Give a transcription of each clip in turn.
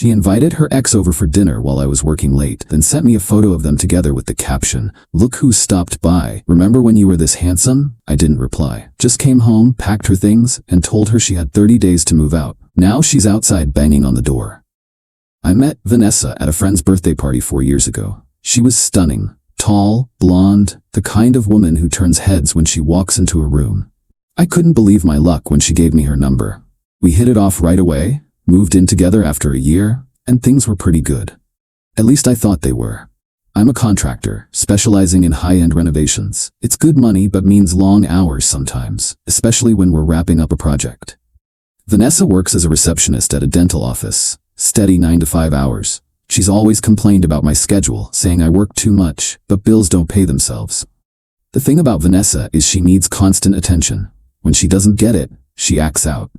She invited her ex over for dinner while I was working late, then sent me a photo of them together with the caption, "Look who stopped by. Remember when you were this handsome?" I didn't reply. Just came home, packed her things, and told her she had 30 days to move out. Now she's outside banging on the door. I met Vanessa at a friend's birthday party 4 years ago. She was stunning, tall, blonde, the kind of woman who turns heads when she walks into a room. I couldn't believe my luck when she gave me her number. We hit it off right away, moved in together after a year, and things were pretty good. At least I thought they were. I'm a contractor, specializing in high-end renovations. It's good money but means long hours sometimes, especially when we're wrapping up a project. Vanessa works as a receptionist at a dental office, steady 9 to 5 hours. She's always complained about my schedule, saying I work too much, but bills don't pay themselves. The thing about Vanessa is she needs constant attention. When she doesn't get it, she acts out.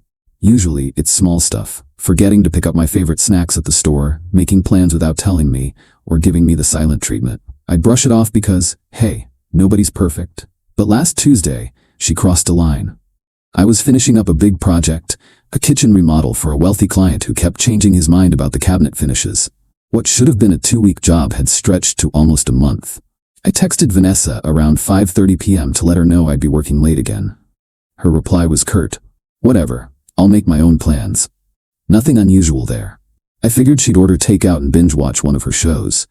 Usually, it's small stuff, forgetting to pick up my favorite snacks at the store, making plans without telling me, or giving me the silent treatment. I brush it off because, hey, nobody's perfect. But last Tuesday, she crossed a line. I was finishing up a big project, a kitchen remodel for a wealthy client who kept changing his mind about the cabinet finishes. What should have been a 2-week job had stretched to almost a month. I texted Vanessa around 5:30 p.m. to let her know I'd be working late again. Her reply was curt, "Whatever, I'll make my own plans." Nothing unusual there. I figured she'd order takeout and binge watch one of her shows.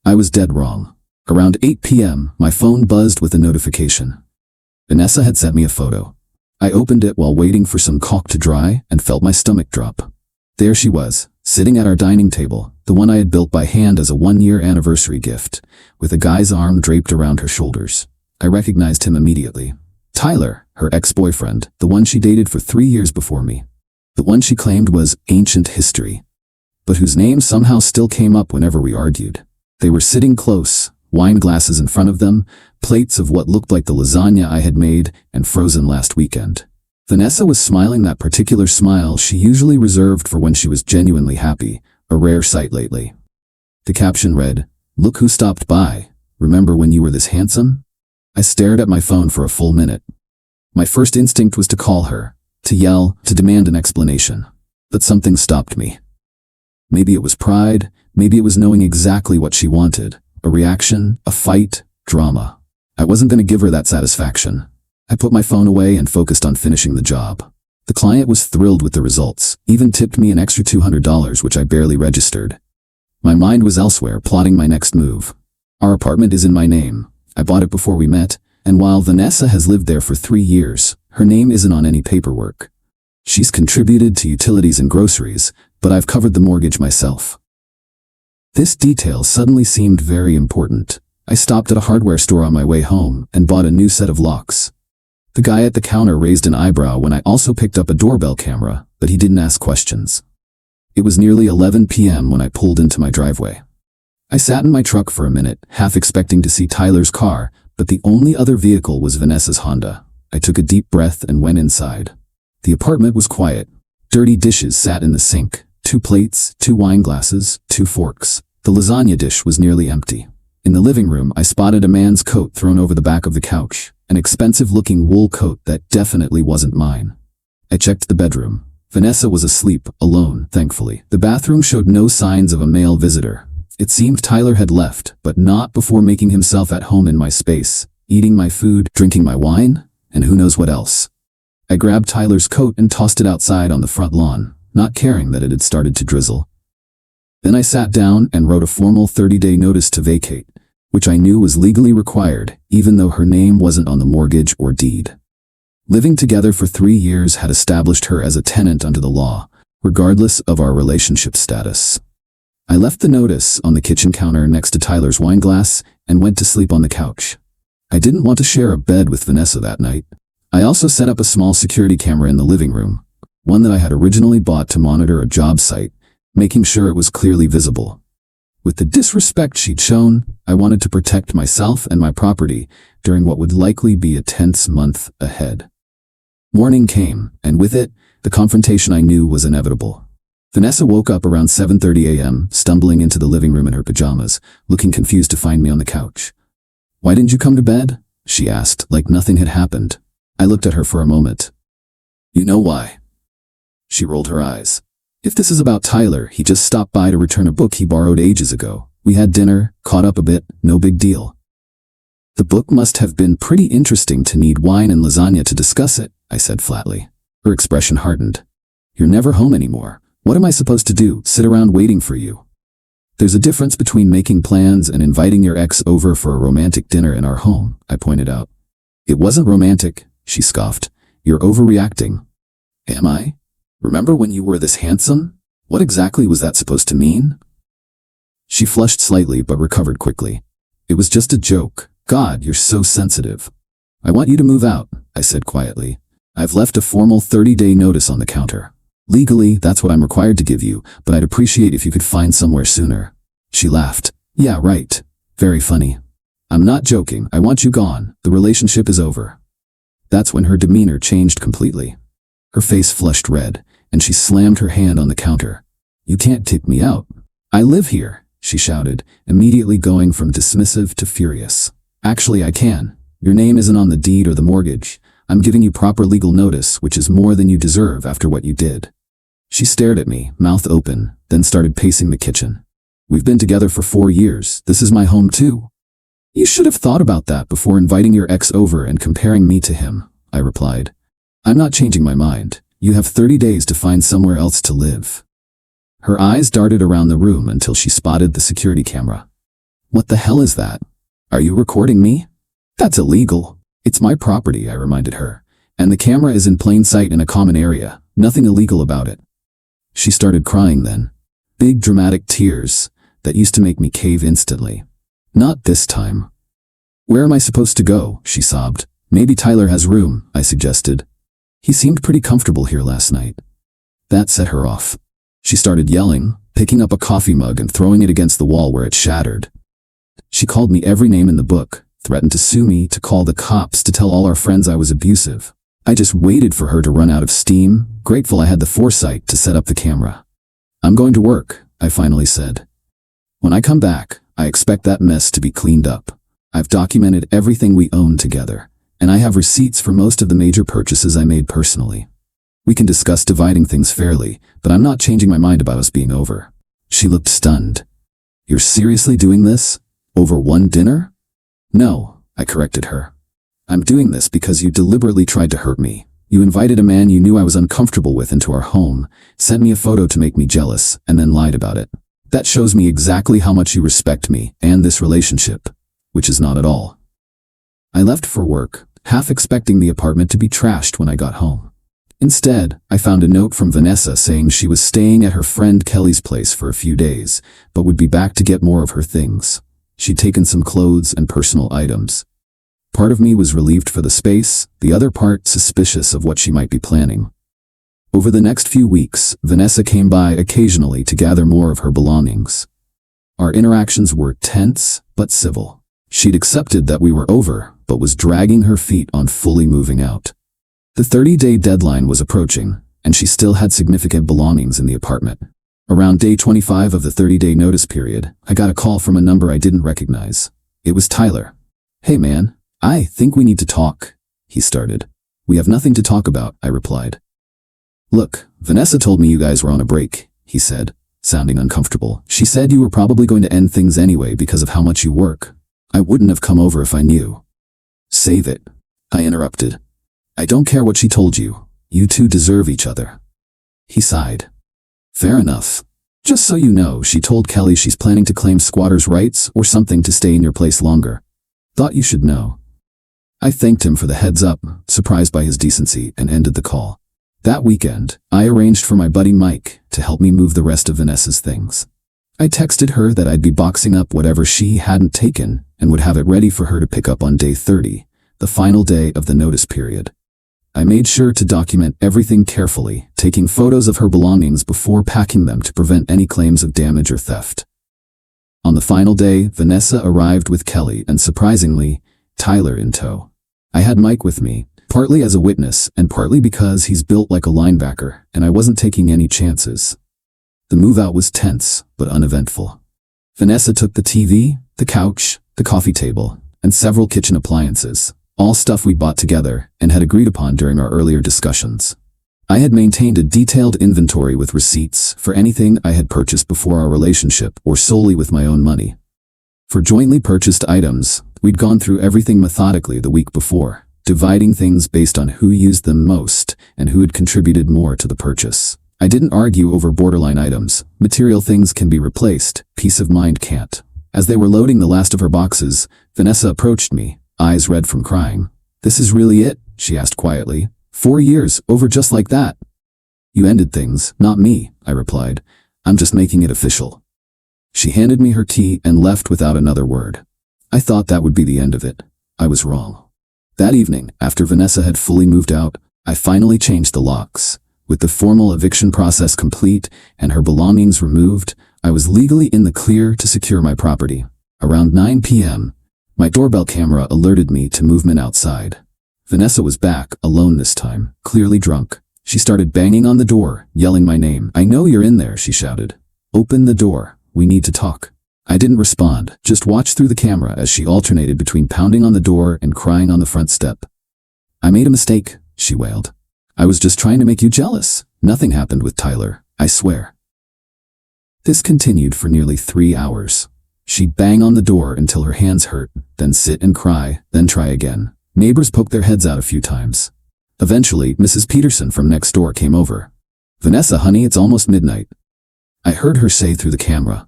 I was dead wrong. Around 8 p.m., my phone buzzed with a notification. Vanessa had sent me a photo. I opened it while waiting for some caulk to dry and felt my stomach drop. There she was, sitting at our dining table, the one I had built by hand as a 1-year anniversary gift, with a guy's arm draped around her shoulders. I recognized him immediately. Tyler, her ex-boyfriend, the one she dated for 3 years before me. The one she claimed was ancient history, but whose name somehow still came up whenever we argued. They were sitting close, wine glasses in front of them, plates of what looked like the lasagna I had made and frozen last weekend. Vanessa was smiling that particular smile she usually reserved for when she was genuinely happy, a rare sight lately. The caption read, "Look who stopped by. Remember when you were this handsome?" I stared at my phone for a full minute. My first instinct was to call her, to yell, to demand an explanation. But something stopped me. Maybe it was pride, maybe it was knowing exactly what she wanted. A reaction, a fight, drama. I wasn't going to give her that satisfaction. I put my phone away and focused on finishing the job. The client was thrilled with the results, even tipped me an extra $200, which I barely registered. My mind was elsewhere, plotting my next move. Our apartment is in my name. I bought it before we met, and while Vanessa has lived there for 3 years, her name isn't on any paperwork. She's contributed to utilities and groceries, but I've covered the mortgage myself. This detail suddenly seemed very important. I stopped at a hardware store on my way home and bought a new set of locks. The guy at the counter raised an eyebrow when I also picked up a doorbell camera, but he didn't ask questions. It was nearly 11 p.m. when I pulled into my driveway. I sat in my truck for a minute, half expecting to see Tyler's car, but the only other vehicle was Vanessa's Honda. I took a deep breath and went inside. The apartment was quiet. Dirty dishes sat in the sink. 2 plates, 2 wine glasses, 2 forks. The lasagna dish was nearly empty. In the living room, I spotted a man's coat thrown over the back of the couch, an expensive-looking wool coat that definitely wasn't mine. I checked the bedroom. Vanessa was asleep, alone, thankfully. The bathroom showed no signs of a male visitor. It seemed Tyler had left, but not before making himself at home in my space, eating my food, drinking my wine, and who knows what else. I grabbed Tyler's coat and tossed it outside on the front lawn, not caring that it had started to drizzle. Then I sat down and wrote a formal 30-day notice to vacate, which I knew was legally required, even though her name wasn't on the mortgage or deed. Living together for 3 years had established her as a tenant under the law, regardless of our relationship status. I left the notice on the kitchen counter next to Tyler's wine glass and went to sleep on the couch. I didn't want to share a bed with Vanessa that night. I also set up a small security camera in the living room, one that I had originally bought to monitor a job site, making sure it was clearly visible. With the disrespect she'd shown, I wanted to protect myself and my property during what would likely be a tense month ahead. Morning came, and with it, the confrontation I knew was inevitable. Vanessa woke up around 7:30 a.m., stumbling into the living room in her pajamas, looking confused to find me on the couch. "Why didn't you come to bed?" she asked, like nothing had happened. I looked at her for a moment. "You know why." She rolled her eyes. If this is about Tyler, he just stopped by to return a book he borrowed ages ago. We had dinner, caught up a bit, no big deal. The book must have been pretty interesting to need wine and lasagna to discuss it, I said flatly. Her expression hardened. You're never home anymore. What am I supposed to do, sit around waiting for you? There's a difference between making plans and inviting your ex over for a romantic dinner in our home, I pointed out. It wasn't romantic, she scoffed. You're overreacting. Am I? Remember when you were this handsome? What exactly was that supposed to mean? She flushed slightly but recovered quickly. It was just a joke. God, you're so sensitive. I want you to move out, I said quietly. I've left a formal 30-day notice on the counter. Legally, that's what I'm required to give you, but I'd appreciate if you could find somewhere sooner. She laughed. Yeah, right. Very funny. I'm not joking. I want you gone. The relationship is over. That's when her demeanor changed completely. Her face flushed red, and she slammed her hand on the counter. You can't kick me out. I live here, she shouted, immediately going from dismissive to furious. Actually, I can. Your name isn't on the deed or the mortgage. I'm giving you proper legal notice, which is more than you deserve after what you did. She stared at me, mouth open, then started pacing the kitchen. We've been together for 4 years. This is my home too. You should have thought about that before inviting your ex over and comparing me to him, I replied. I'm not changing my mind. You have 30 days to find somewhere else to live. Her eyes darted around the room until she spotted the security camera. What the hell is that? Are you recording me? That's illegal. It's my property, I reminded her. And the camera is in plain sight in a common area. Nothing illegal about it. She started crying then. Big dramatic tears that used to make me cave instantly. Not this time. Where am I supposed to go? She sobbed. Maybe Tyler has room, I suggested. He seemed pretty comfortable here last night. That set her off. She started yelling, picking up a coffee mug and throwing it against the wall where it shattered. She called me every name in the book, threatened to sue me, to call the cops, to tell all our friends I was abusive. I just waited for her to run out of steam, grateful I had the foresight to set up the camera. I'm going to work, I finally said. When I come back, I expect that mess to be cleaned up. I've documented everything we own together, and I have receipts for most of the major purchases I made personally. We can discuss dividing things fairly, but I'm not changing my mind about us being over. She looked stunned. You're seriously doing this? Over one dinner? No, I corrected her. I'm doing this because you deliberately tried to hurt me. You invited a man you knew I was uncomfortable with into our home, sent me a photo to make me jealous, and then lied about it. That shows me exactly how much you respect me and this relationship, which is not at all. I left for work, half expecting the apartment to be trashed when I got home. Instead, I found a note from Vanessa saying she was staying at her friend Kelly's place for a few days, but would be back to get more of her things. She'd taken some clothes and personal items. Part of me was relieved for the space, the other part suspicious of what she might be planning. Over the next few weeks, Vanessa came by occasionally to gather more of her belongings. Our interactions were tense, but civil. She'd accepted that we were over, but was dragging her feet on fully moving out. The 30-day deadline was approaching, and she still had significant belongings in the apartment. Around day 25 of the 30-day notice period, I got a call from a number I didn't recognize. It was Tyler. Hey man, I think we need to talk, he started. We have nothing to talk about, I replied. Look, Vanessa told me you guys were on a break, he said, sounding uncomfortable. She said you were probably going to end things anyway because of how much you work. I wouldn't have come over if I knew. Save it, I interrupted. I don't care what she told you. You two deserve each other. He sighed. Fair enough. Just so you know, she told Kelly she's planning to claim squatters' rights or something to stay in your place longer. Thought you should know. I thanked him for the heads up, surprised by his decency, and ended the call. That weekend, I arranged for my buddy Mike to help me move the rest of Vanessa's things. I texted her that I'd be boxing up whatever she hadn't taken and would have it ready for her to pick up on day 30, the final day of the notice period. I made sure to document everything carefully, taking photos of her belongings before packing them to prevent any claims of damage or theft. On the final day, Vanessa arrived with Kelly and, surprisingly, Tyler in tow. I had Mike with me, partly as a witness and partly because he's built like a linebacker and I wasn't taking any chances. The move-out was tense, but uneventful. Vanessa took the TV, the couch, the coffee table, and several kitchen appliances, all stuff we bought together and had agreed upon during our earlier discussions. I had maintained a detailed inventory with receipts for anything I had purchased before our relationship or solely with my own money. For jointly purchased items, we'd gone through everything methodically the week before, dividing things based on who used them most and who had contributed more to the purchase. I didn't argue over borderline items. Material things can be replaced, peace of mind can't. As they were loading the last of her boxes, Vanessa approached me, eyes red from crying. "This is really it?" she asked quietly. 4 years, over just like that. "You ended things, not me," I replied. "I'm just making it official." She handed me her tea and left without another word. I thought that would be the end of it. I was wrong. That evening, after Vanessa had fully moved out, I finally changed the locks. With the formal eviction process complete and her belongings removed, I was legally in the clear to secure my property. Around 9 p.m., my doorbell camera alerted me to movement outside. Vanessa was back, alone this time, clearly drunk. She started banging on the door, yelling my name. "I know you're in there," she shouted. "Open the door. We need to talk." I didn't respond, just watched through the camera as she alternated between pounding on the door and crying on the front step. "I made a mistake," she wailed. "I was just trying to make you jealous. Nothing happened with Tyler, I swear." This continued for nearly 3 hours. She'd bang on the door until her hands hurt, then sit and cry, then try again. Neighbors poked their heads out a few times. Eventually, Mrs. Peterson from next door came over. "Vanessa, honey, it's almost midnight." I heard her say through the camera.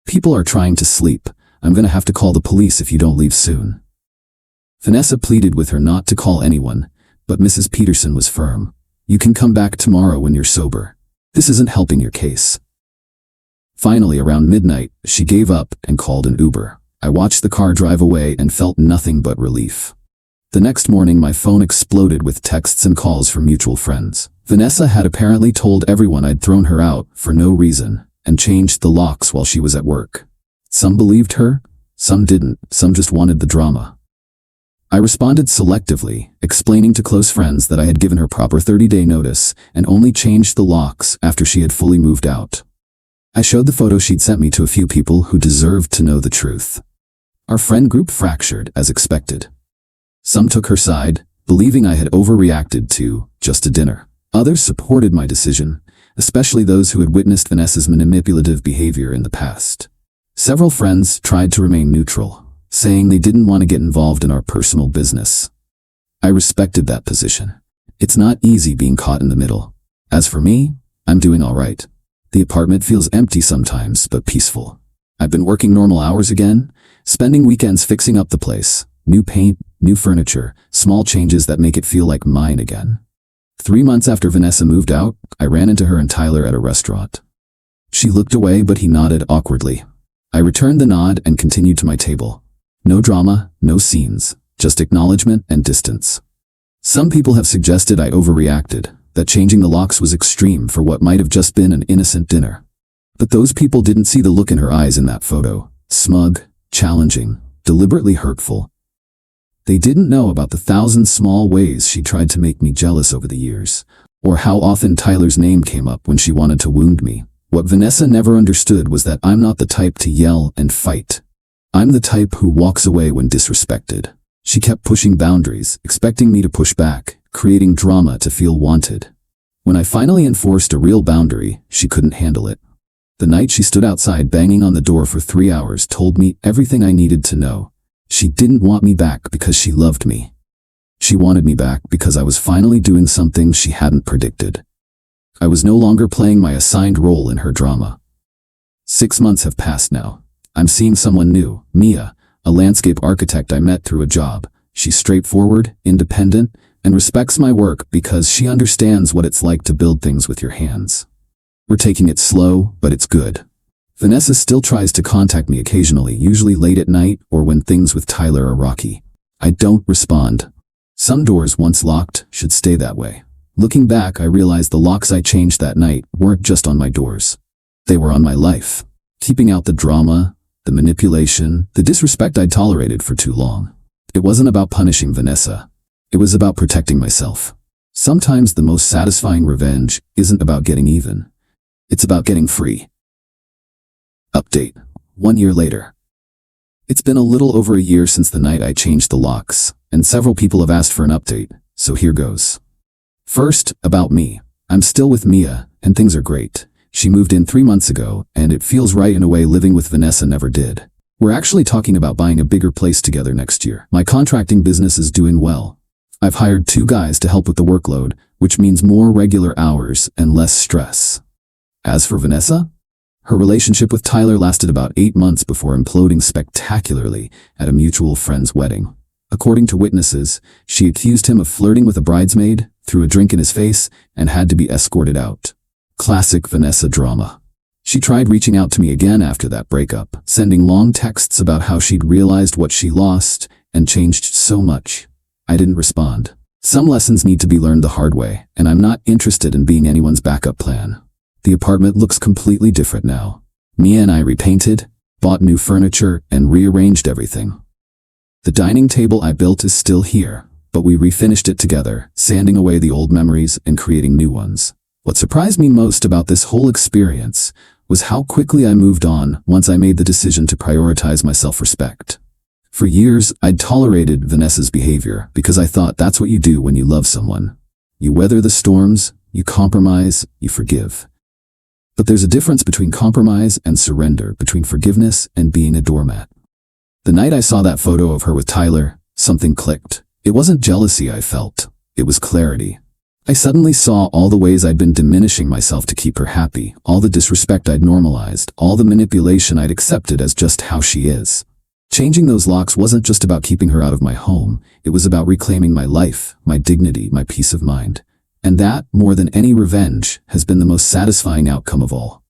"People are trying to sleep. I'm gonna have to call the police if you don't leave soon." Vanessa pleaded with her not to call anyone, but Mrs. Peterson was firm. "You can come back tomorrow when you're sober. This isn't helping your case." Finally, around midnight, she gave up and called an Uber. I watched the car drive away and felt nothing but relief. The next morning, my phone exploded with texts and calls from mutual friends. Vanessa had apparently told everyone I'd thrown her out for no reason and changed the locks while she was at work. Some believed her, some didn't, some just wanted the drama. I responded selectively, explaining to close friends that I had given her proper 30-day notice and only changed the locks after she had fully moved out. I showed the photo she'd sent me to a few people who deserved to know the truth. Our friend group fractured as expected. Some took her side, believing I had overreacted to just a dinner. Others supported my decision, especially those who had witnessed Vanessa's manipulative behavior in the past. Several friends tried to remain neutral, saying they didn't want to get involved in our personal business. I respected that position. It's not easy being caught in the middle. As for me, I'm doing all right. The apartment feels empty sometimes, but peaceful. I've been working normal hours again, spending weekends fixing up the place. New paint, new furniture, small changes that make it feel like mine again. 3 months after Vanessa moved out, I ran into her and Tyler at a restaurant. She looked away, but he nodded awkwardly. I returned the nod and continued to my table. No drama, no scenes, just acknowledgement and distance. Some people have suggested I overreacted, that changing the locks was extreme for what might have just been an innocent dinner. But those people didn't see the look in her eyes in that photo. Smug, challenging, deliberately hurtful. They didn't know about the 1,000 small ways she tried to make me jealous over the years, or how often Tyler's name came up when she wanted to wound me. What Vanessa never understood was that I'm not the type to yell and fight. I'm the type who walks away when disrespected. She kept pushing boundaries, expecting me to push back, creating drama to feel wanted. When I finally enforced a real boundary, she couldn't handle it. The night she stood outside banging on the door for 3 hours told me everything I needed to know. She didn't want me back because she loved me. She wanted me back because I was finally doing something she hadn't predicted. I was no longer playing my assigned role in her drama. 6 months have passed now. I'm seeing someone new, Mia, a landscape architect I met through a job. She's straightforward, independent, and respects my work because she understands what it's like to build things with your hands. We're taking it slow, but it's good. Vanessa still tries to contact me occasionally, usually late at night or when things with Tyler are rocky. I don't respond. Some doors once locked should stay that way. Looking back, I realized the locks I changed that night weren't just on my doors. They were on my life, keeping out the drama, the manipulation, the disrespect I'd tolerated for too long. It wasn't about punishing Vanessa. It was about protecting myself. Sometimes the most satisfying revenge isn't about getting even. It's about getting free. Update. 1 year later. It's been a little over a year since the night I changed the locks, and several people have asked for an update, so here goes. First, about me. I'm still with Mia, and things are great. She moved in 3 months ago, and it feels right in a way living with Vanessa never did. We're actually talking about buying a bigger place together next year. My contracting business is doing well. I've hired 2 guys to help with the workload, which means more regular hours and less stress. As for Vanessa, her relationship with Tyler lasted about 8 months before imploding spectacularly at a mutual friend's wedding. According to witnesses, she accused him of flirting with a bridesmaid, threw a drink in his face, and had to be escorted out. Classic Vanessa drama. She tried reaching out to me again after that breakup, sending long texts about how she'd realized what she lost and changed so much. I didn't respond. Some lessons need to be learned the hard way, and I'm not interested in being anyone's backup plan. The apartment looks completely different now. Mia and I repainted, bought new furniture, and rearranged everything. The dining table I built is still here, but we refinished it together, sanding away the old memories and creating new ones. What surprised me most about this whole experience was how quickly I moved on once I made the decision to prioritize my self-respect. For years, I'd tolerated Vanessa's behavior because I thought that's what you do when you love someone. You weather the storms, you compromise, you forgive. But there's a difference between compromise and surrender, between forgiveness and being a doormat. The night I saw that photo of her with Tyler, something clicked. It wasn't jealousy I felt, it was clarity. I suddenly saw all the ways I'd been diminishing myself to keep her happy, all the disrespect I'd normalized, all the manipulation I'd accepted as just how she is. Changing those locks wasn't just about keeping her out of my home, it was about reclaiming my life, my dignity, my peace of mind. And that, more than any revenge, has been the most satisfying outcome of all.